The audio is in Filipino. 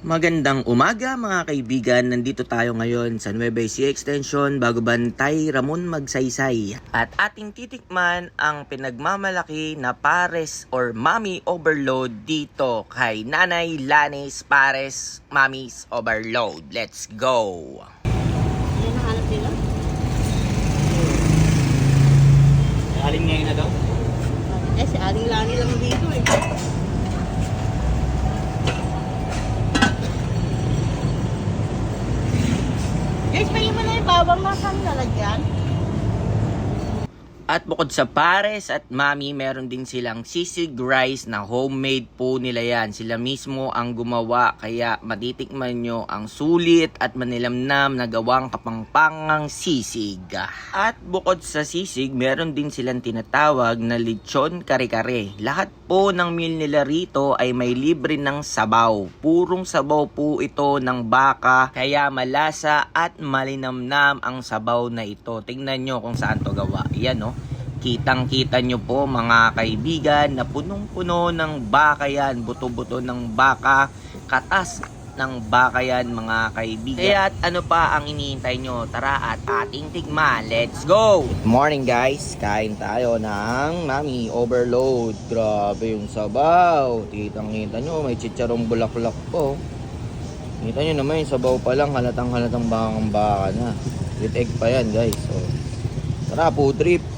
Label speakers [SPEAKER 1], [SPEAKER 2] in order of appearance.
[SPEAKER 1] Magandang umaga mga kaibigan, nandito tayo ngayon sa Nueva Ecija Extension, Bagubantay, Ramon Magsaysay. At ating titikman ang pinagmamalaki na pares or Mami Overload dito kay Nanay Lanis Pares Mami's Overload. Let's go!
[SPEAKER 2] Yan ang hanap nila?
[SPEAKER 3] Aling ngayon na daw?
[SPEAKER 2] Si Aling Lani lang dito eh. Guys, may mo na yung bawang masang nalagyan.
[SPEAKER 1] At bukod sa pares at mami, meron din silang sisig rice na homemade po nila yan. Sila mismo ang gumawa, kaya matitikman nyo ang sulit at manilamnam na gawang kapangpangang sisig. At bukod sa sisig, meron din silang tinatawag na lechon kare-kare. Lahat po ng meal nila rito ay may libre ng sabaw. Purong sabaw po ito ng baka, kaya malasa at malinamnam ang sabaw na ito. Tingnan nyo kung saan to gawa. Yan no. Kitang-kita nyo po mga kaibigan na punong-puno ng baka yan, buto-buto ng baka, katas ng baka yan mga kaibigan. Kaya ano pa ang iniintay nyo? Tara at ating tigman. Let's go! Good morning guys! Kain tayo ng Mami Overload. Grabe yung sabaw. Kitang-kita nyo, may chicharong bulaklak po. Kita nyo naman yung sabaw pa lang, halatang-halatang bakang baka na. With egg pa yan guys. So, tara po trip.